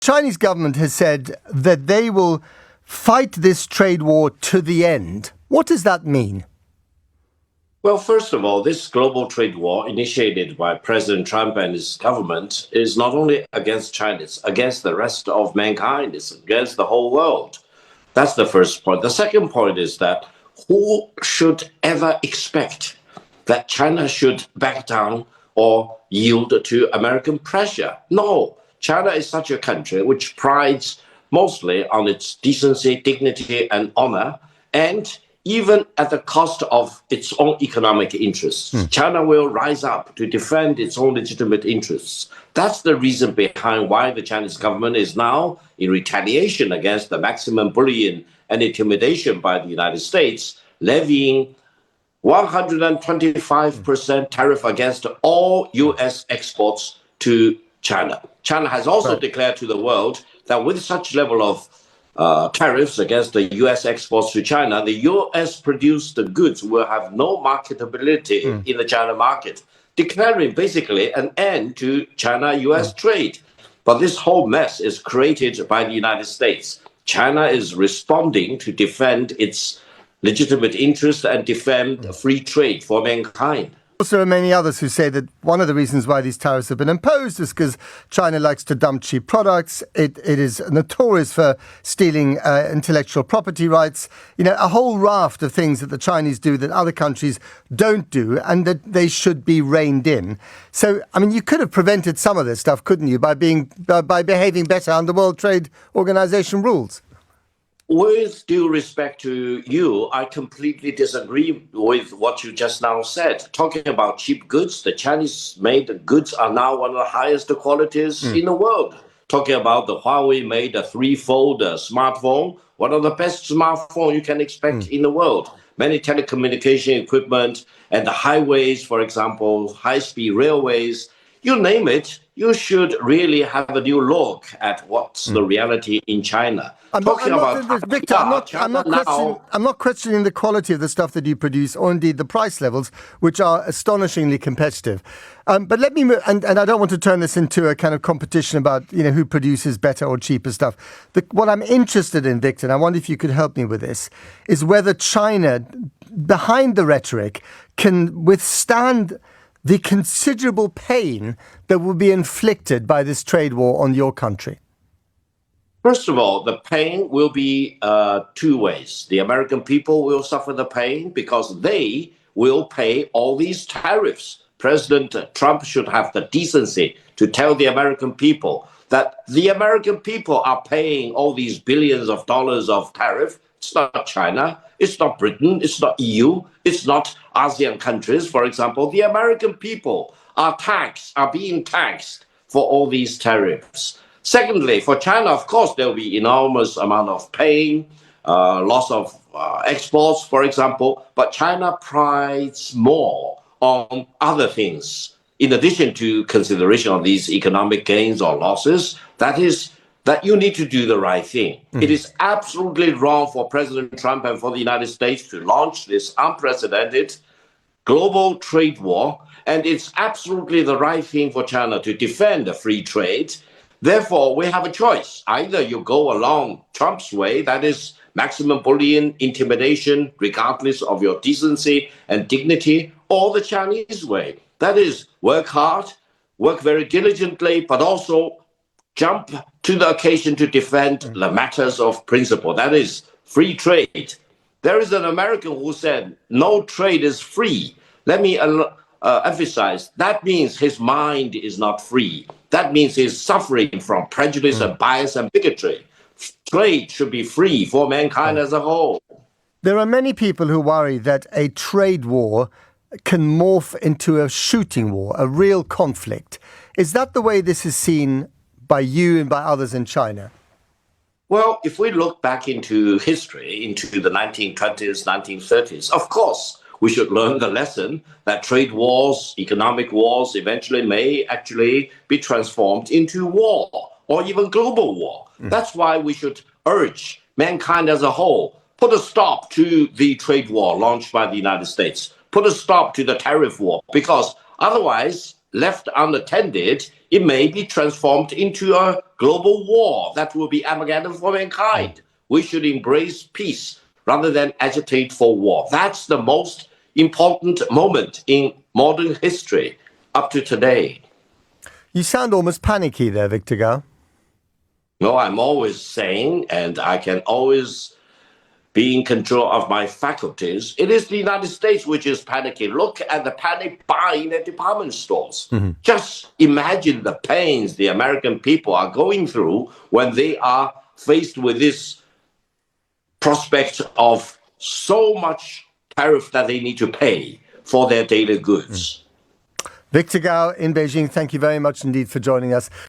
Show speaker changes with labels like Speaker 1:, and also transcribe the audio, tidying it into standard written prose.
Speaker 1: Chinese government has said that they will fight this trade war to the end. What does that mean?
Speaker 2: Well, first of all, this global trade war initiated by President Trump and his government is not only against China, it's against the rest of mankind, it's against the whole world. That's the first point. The second point is that who should ever expect that China should back down or yield to American pressure? No, China is such a country which prides mostly on its decency, dignity, and honor, and even at the cost of its own economic interests. China will rise up to defend its own legitimate interests. That's the reason behind why the Chinese government is now in retaliation against the maximum bullying and intimidation by the United States, levying 125% tariff against all U.S. exports to China. China has also declared to the world that with such level of tariffs against the U.S. exports to China, the U.S. produced goods will have no marketability in the China market, declaring basically an end to China-U.S. trade. But this whole mess is created by the United States. China is responding to defend its legitimate interests and defend free trade for mankind.
Speaker 1: Also, there are many others who say that one of the reasons why these tariffs have been imposed is because China likes to dump cheap products. It is notorious for stealing intellectual property rights. You know, a whole raft of things that the Chinese do that other countries don't do, and that they should be reined in. So, I mean, you could have prevented some of this stuff, couldn't you, by behaving better under World Trade Organization rules?
Speaker 2: With due respect to you, I completely disagree with what you just now said. Talking about cheap goods, the Chinese-made goods are now one of the highest qualities in the world. Talking about the Huawei-made three-fold smartphone, one of the best smartphones you can expect in the world. Many telecommunication equipment and the highways, for example, high-speed railways, you name it, you should really have a new look at what's the reality in China.
Speaker 1: I'm not questioning the quality of the stuff that you produce, or indeed the price levels, which are astonishingly competitive. But let me move, and I don't want to turn this into a kind of competition about, you know, who produces better or cheaper stuff. What I'm interested in, Victor, and I wonder if you could help me with this, is whether China, behind the rhetoric, can withstand the considerable pain that will be inflicted by this trade war on your country.
Speaker 2: First of all, the pain will be two ways. The American people will suffer the pain because they will pay all these tariffs. President Trump should have the decency to tell the American people that the American people are paying all these billions of dollars of tariff. It's not China, it's not Britain, it's not EU, it's not ASEAN countries, for example. The American people are being taxed for all these tariffs. Secondly, for China, of course, there will be enormous amount of pain, loss of exports, for example, but China prides more on other things. In addition to consideration of these economic gains or losses, that is that you need to do the right thing. It is absolutely wrong for President Trump and for the United States to launch this unprecedented global trade war, and it's absolutely the right thing for China to defend the free trade. Therefore, we have a choice. Either you go along Trump's way, that is maximum bullying, intimidation, regardless of your decency and dignity, or the Chinese way. That is work hard, work very diligently, but also jump to the occasion to defend the matters of principle. That is free trade. There is an American who said, no trade is free. Let me emphasize, that means his mind is not free. That means he's suffering from prejudice and bias and bigotry. Trade should be free for mankind as a whole.
Speaker 1: There are many people who worry that a trade war can morph into a shooting war, a real conflict. Is that the way this is seen by you and by others in China?
Speaker 2: Well, if we look back into history, into the 1920s, 1930s, of course, we should learn the lesson that trade wars, economic wars, eventually may actually be transformed into war or even global war. That's why we should urge mankind as a whole, put a stop to the trade war launched by the United States, put a stop to the tariff war, because otherwise left unattended, it may be transformed into a global war that will be Armageddon for mankind. We should embrace peace rather than agitate for war. That's the most important moment in modern history up to today.
Speaker 1: You sound almost panicky there, Victor Gao.
Speaker 2: No, I'm always sane, and I can always be in control of my faculties. It is the United States which is panicking. Look at the panic buying at department stores. Just imagine the pains the American people are going through when they are faced with this prospect of so much tariff that they need to pay for their daily goods.
Speaker 1: Victor Gao in Beijing, thank you very much indeed for joining us.